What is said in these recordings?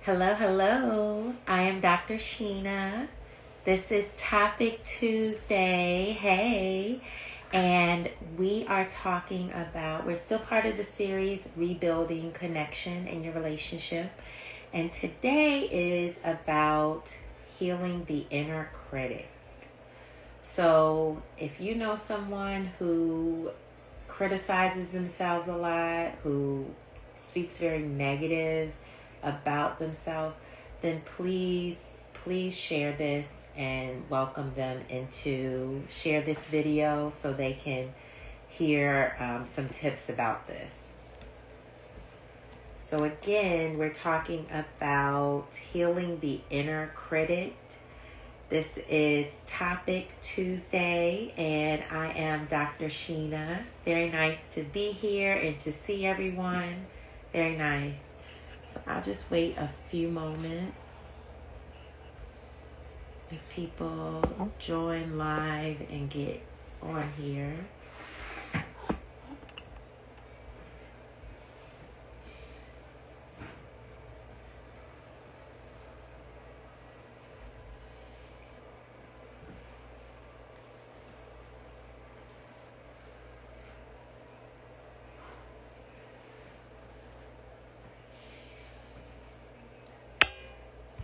Hello, hello. I am Dr. Sheena. This is Topic Tuesday. Hey. And we are talking about, we're still part of the series, Rebuilding Connection in Your Relationship. And today is about healing the inner critic. So if you know someone who criticizes themselves a lot, who speaks very negative about themselves, then please share this and welcome them into share this video so they can hear some tips about this. So again, we're talking about healing the inner critic. This is Topic Tuesday, and I am Dr. Sheena. Very nice to be here and to see everyone. Very nice. So I'll just wait a few moments as people join live and get on here.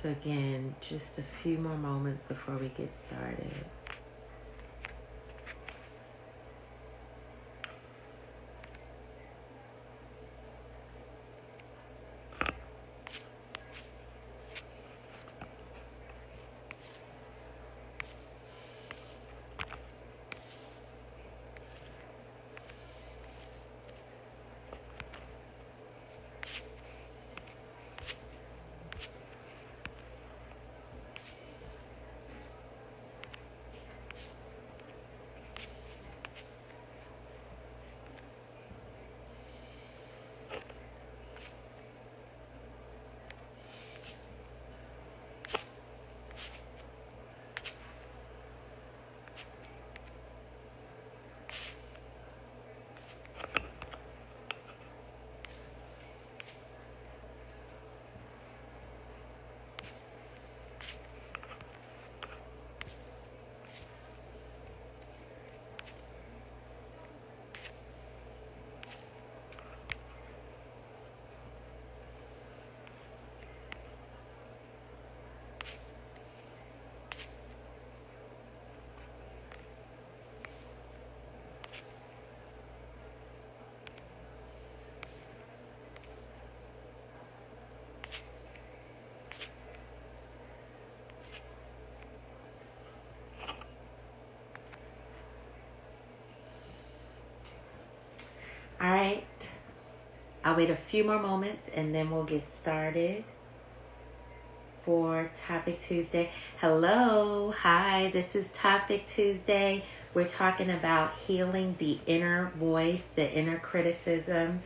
So again, just a few more moments before we get started. All right, I'll wait a few more moments and then we'll get started for Topic Tuesday. Hello, hi, this is Topic Tuesday. We're talking about healing the inner voice, the inner criticism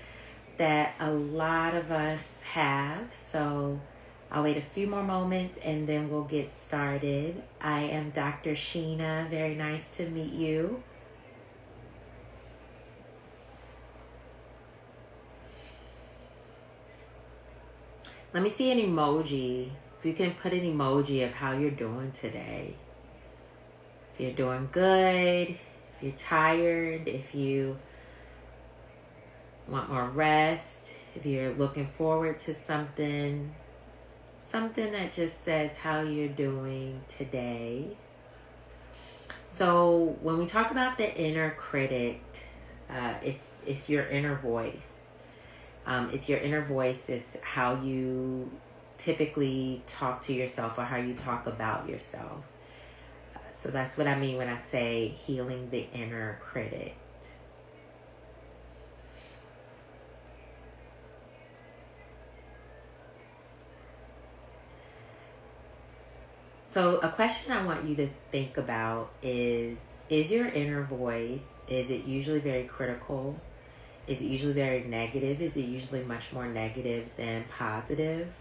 that a lot of us have. So I'll wait a few more moments and then we'll get started. I am Dr. Sheena. Very nice to meet you. Let me see an emoji. If you can put an emoji of how you're doing today. If you're doing good, if you're tired, if you want more rest, if you're looking forward to something that just says how you're doing today. So when we talk about the inner critic, it's your inner voice. It's your inner voice. It's how you typically talk to yourself or how you talk about yourself. So that's what I mean when I say healing the inner critic. So a question I want you to think about is your inner voice, is it usually very critical? Is it usually very negative? Is it usually much more negative than positive?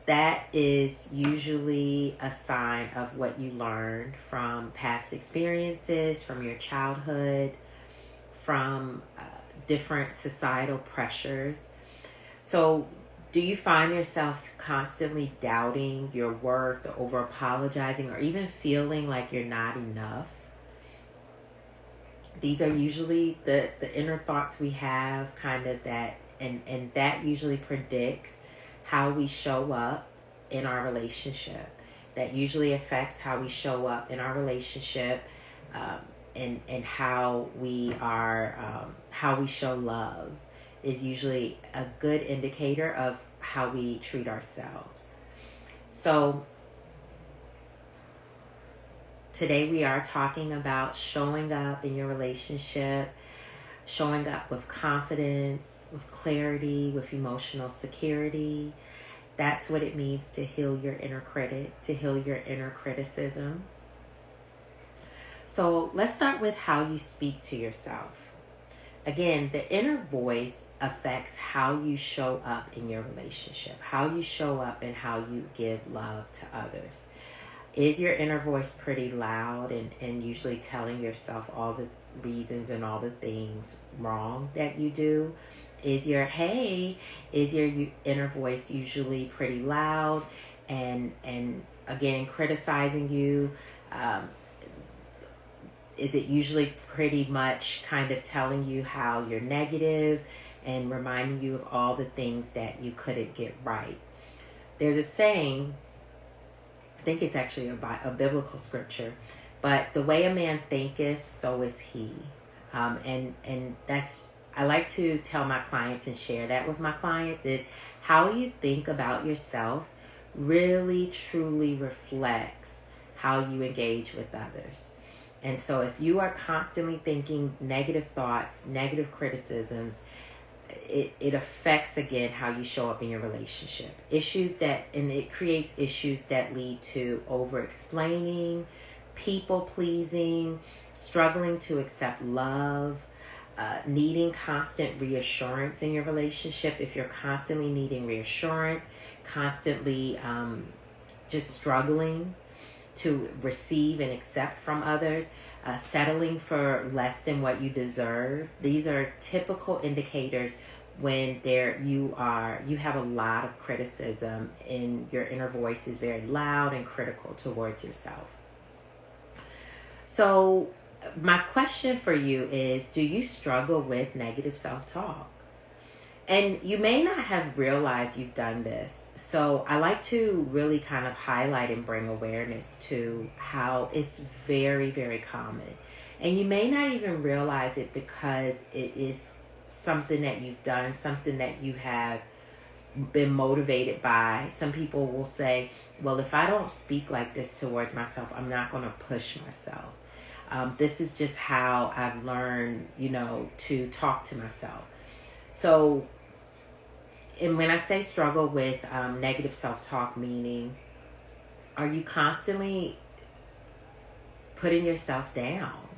That is usually a sign of what you learned from past experiences, from your childhood, from different societal pressures. So Do you find yourself constantly doubting your worth or over apologizing or even feeling like you're not enough? These are usually the inner thoughts we have, kind of that, and that usually predicts how we show up in our relationship. That usually affects how we show up in our relationship, and how we are, how we show love is usually a good indicator of how we treat ourselves. So today we are talking about showing up in your relationship, showing up with confidence, with clarity, with emotional security. That's what it means to heal your inner critic, to heal your inner criticism. So let's start with how you speak to yourself. Again, the inner voice affects how you show up in your relationship, how you show up and how you give love to others. Is your inner voice pretty loud and usually telling yourself all the reasons and all the things wrong that you do? Is your inner voice usually pretty loud and again criticizing you? Is it usually pretty much kind of telling you how you're negative and reminding you of all the things that you couldn't get right? There's a saying, I think it's actually a biblical scripture, but the way a man thinketh, so is he. And that's, I like to tell my clients and share that with my clients, is how you think about yourself really truly reflects how you engage with others. And so if you are constantly thinking negative thoughts, negative criticisms, it affects, again, how you show up in your relationship. And it creates issues that lead to over-explaining, people-pleasing, struggling to accept love, needing constant reassurance in your relationship. If you're constantly needing reassurance, constantly just struggling to receive and accept from others, settling for less than what you deserve. These are typical indicators when you have a lot of criticism and your inner voice is very loud and critical towards yourself. So my question for you is, do you struggle with negative self-talk? And you may not have realized you've done this. So I like to really kind of highlight and bring awareness to how it's very, very common. And you may not even realize it because it is something that you've done, something that you have been motivated by. Some people will say, well, if I don't speak like this towards myself, I'm not going to push myself. This is just how I've learned, to talk to myself. So, and when I say struggle with negative self-talk, meaning, are you constantly putting yourself down?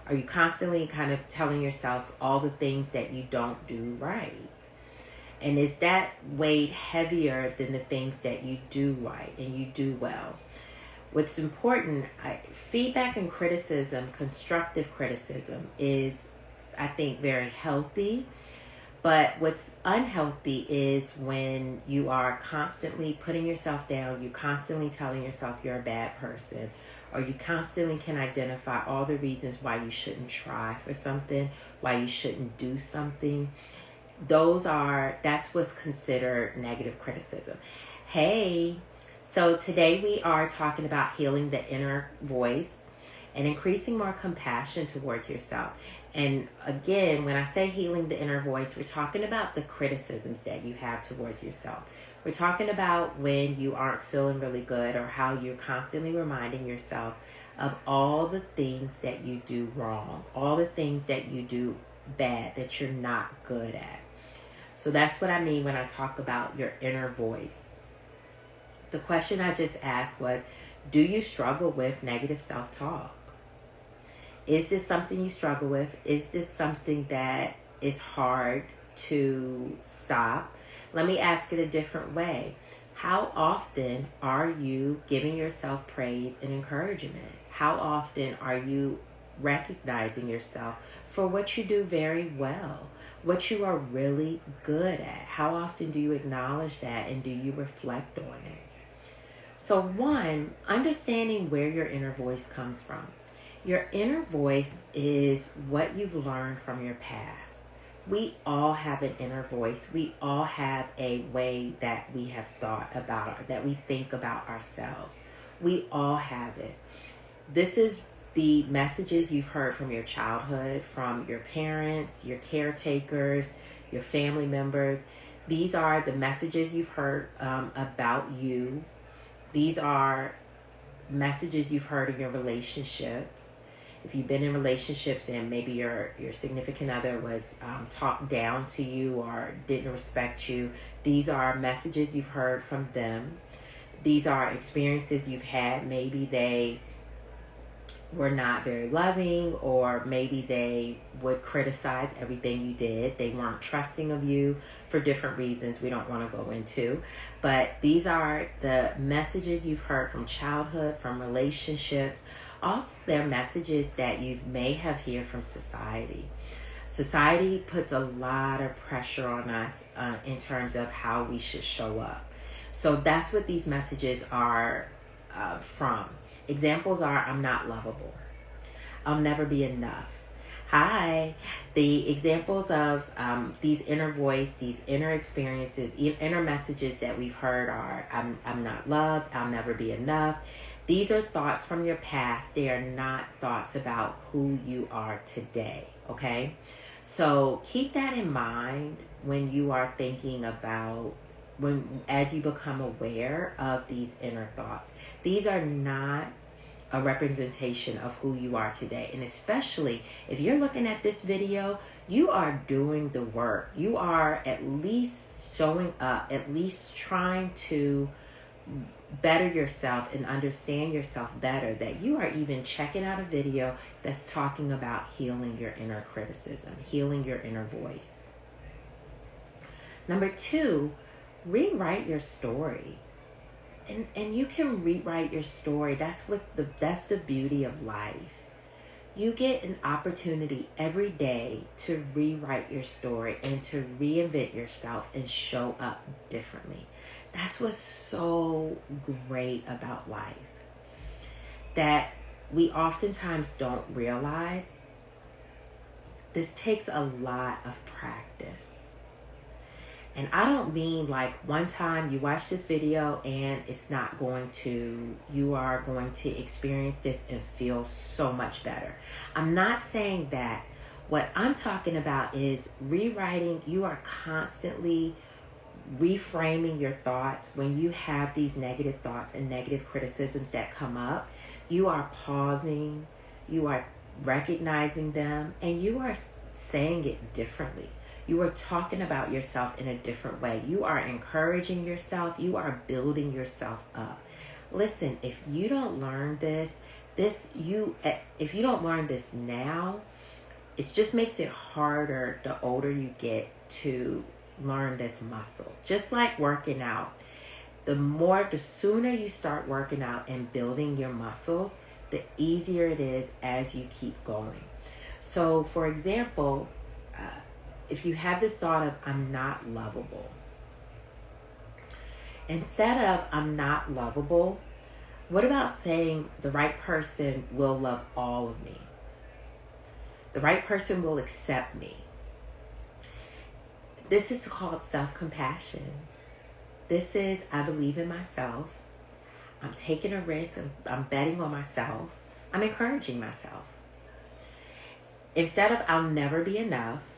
Are you constantly kind of telling yourself all the things that you don't do right? And is that weighed heavier than the things that you do right and you do well? What's important, feedback and criticism, constructive criticism is, I think, very healthy. But what's unhealthy is when you are constantly putting yourself down, you constantly telling yourself you're a bad person, or you constantly can identify all the reasons why you shouldn't try for something, why you shouldn't do something. That's what's considered negative criticism. Hey, so today we are talking about healing the inner voice and increasing more compassion towards yourself. And again, when I say healing the inner voice, we're talking about the criticisms that you have towards yourself. We're talking about when you aren't feeling really good, or how you're constantly reminding yourself of all the things that you do wrong, all the things that you do bad, that you're not good at. So that's what I mean when I talk about your inner voice. The question I just asked was, do you struggle with negative self-talk? Is this something you struggle with? Is this something that is hard to stop? Let me ask it a different way. How often are you giving yourself praise and encouragement? How often are you recognizing yourself for what you do very well, what you are really good at. How often do you acknowledge that, and do you reflect on it? So one, understanding where your inner voice comes from. Your inner voice is what you've learned from your past. We all have an inner voice. We all have a way that we have thought about, that we think about ourselves. We all have it. This is the messages you've heard from your childhood, from your parents, your caretakers, your family members. These are the messages you've heard about you. These are messages you've heard in your relationships. If you've been in relationships and maybe your significant other was talked down to you or didn't respect you, these are messages you've heard from them. These are experiences you've had. Maybe they were not very loving, or maybe they would criticize everything you did. They weren't trusting of you for different reasons we don't want to go into. But these are the messages you've heard from childhood, from relationships. Also, they're messages that you may have heard from society. Society puts a lot of pressure on us in terms of how we should show up. So that's what these messages are from. Examples are, I'm not lovable. I'll never be enough. Hi. The examples of these inner voice, these inner experiences, inner messages that we've heard are, I'm not loved. I'll never be enough. These are thoughts from your past. They are not thoughts about who you are today. Okay? So keep that in mind when you are thinking about as you become aware of these inner thoughts. These are not a representation of who you are today. And especially if you're looking at this video, you are doing the work. You are at least showing up, at least trying to better yourself and understand yourself better, that you are even checking out a video that's talking about healing your inner criticism, healing your inner voice. Number two, rewrite your story. And you can rewrite your story. That's the beauty of life. You get an opportunity every day to rewrite your story and to reinvent yourself and show up differently. That's what's so great about life, that we oftentimes don't realize. This takes a lot of practice. And I don't mean like one time you watch this video and you are going to experience this and feel so much better. I'm not saying that. What I'm talking about is rewriting. You are constantly reframing your thoughts. When you have these negative thoughts and negative criticisms that come up, you are pausing, you are recognizing them, and you are saying it differently. You are talking about yourself in a different way. You are encouraging yourself. You are building yourself up. Listen, if you don't learn if you don't learn this now, it just makes it harder the older you get to learn this muscle. Just like working out. The sooner you start working out and building your muscles, the easier it is as you keep going. So, for example, if you have this thought of, I'm not lovable, instead of I'm not lovable, what about saying the right person will love all of me? The right person will accept me. This is called self-compassion. This is, I believe in myself. I'm taking a risk. I'm betting on myself. I'm encouraging myself. Instead of I'll never be enough,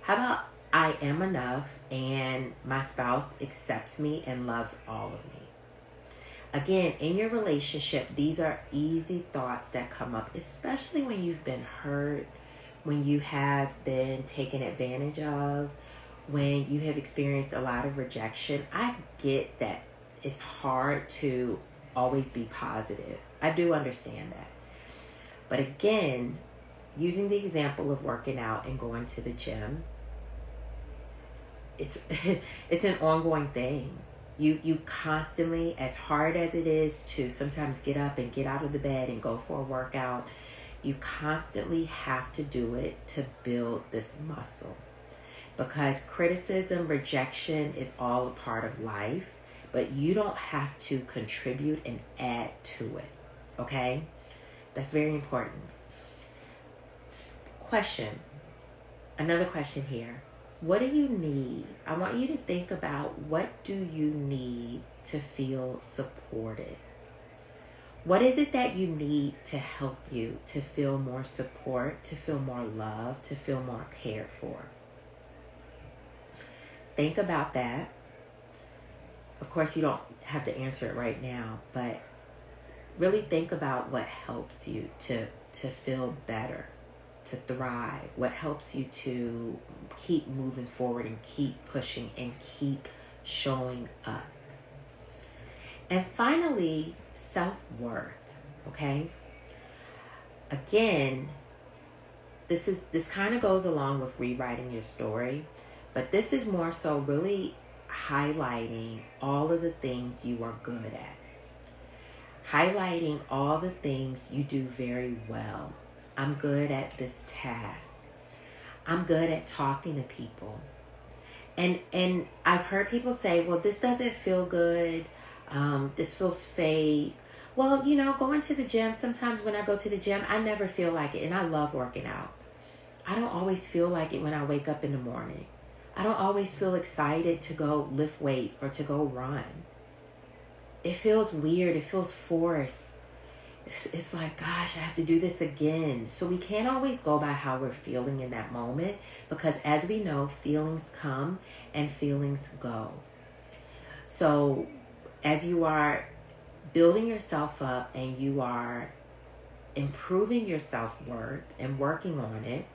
how about I am enough and my spouse accepts me and loves all of me? Again, in your relationship, these are easy thoughts that come up, especially when you've been hurt, when you have been taken advantage of, when you have experienced a lot of rejection. I get that it's hard to always be positive. I do understand that. But again, using the example of working out and going to the gym, it's an ongoing thing. You constantly, as hard as it is to sometimes get up and get out of the bed and go for a workout, You constantly have to do it to build this muscle, because criticism, rejection is all a part of life, but you don't have to contribute and add to it. Okay? That's very important. Another question here. What do you need? I want you to think about, what do you need to feel supported? What is it that you need to help you to feel more support, to feel more love, to feel more cared for? Think about that. Of course, you don't have to answer it right now, but really think about what helps you to feel better, to thrive, what helps you to keep moving forward and keep pushing and keep showing up. And finally, self-worth, okay? Again, this kind of goes along with rewriting your story, but this is more so really highlighting all of the things you are good at. Highlighting all the things you do very well. I'm good at this task. I'm good at talking to people. And I've heard people say, well, this doesn't feel good. This feels fake. Well, going to the gym, sometimes when I go to the gym, I never feel like it. And I love working out. I don't always feel like it when I wake up in the morning. I don't always feel excited to go lift weights or to go run. It feels weird. It feels forced. It's like, gosh, I have to do this again. So we can't always go by how we're feeling in that moment, because as we know, feelings come and feelings go. So as you are building yourself up and you are improving your self-worth and working on it,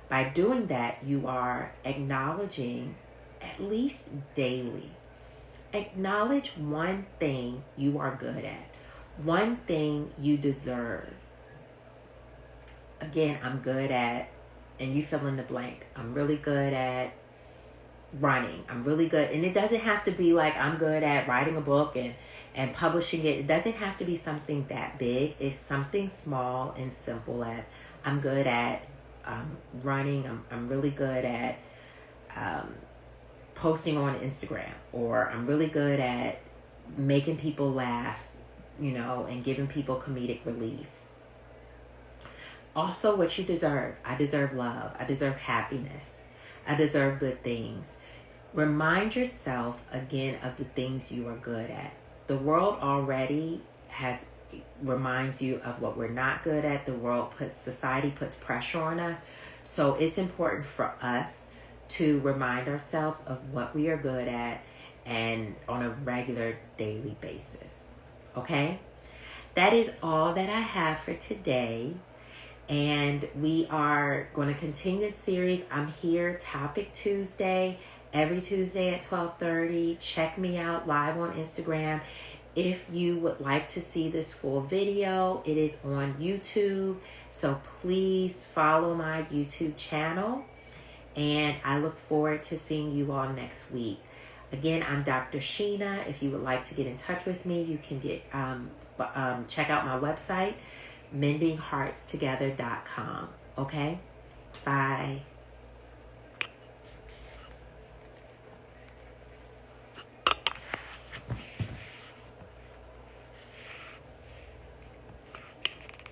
by doing that, you are acknowledging, at least daily, acknowledge one thing you are good at. One thing you deserve. Again, I'm good at, and you fill in the blank. I'm really good at running. I'm really good. And it doesn't have to be like I'm good at writing a book and publishing it. It doesn't have to be something that big. It's something small and simple as, I'm good at running. I'm really good at posting on Instagram. Or I'm really good at making people laugh, and giving people comedic relief. Also, what you deserve. I deserve love. I deserve happiness. I deserve good things. Remind yourself again of the things you are good at. The world already reminds you of what we're not good at. Society puts pressure on us. So it's important for us to remind ourselves of what we are good at, and on a regular daily basis. Okay? That is all that I have for today. And we are going to continue the series. I'm here, Topic Tuesday, every Tuesday at 12:30. Check me out live on Instagram. If you would like to see this full video, it is on YouTube. So please follow my YouTube channel. And I look forward to seeing you all next week. Again, I'm Dr. Sheena. If you would like to get in touch with me, you can check out my website, mendingheartstogether.com. Okay? Bye.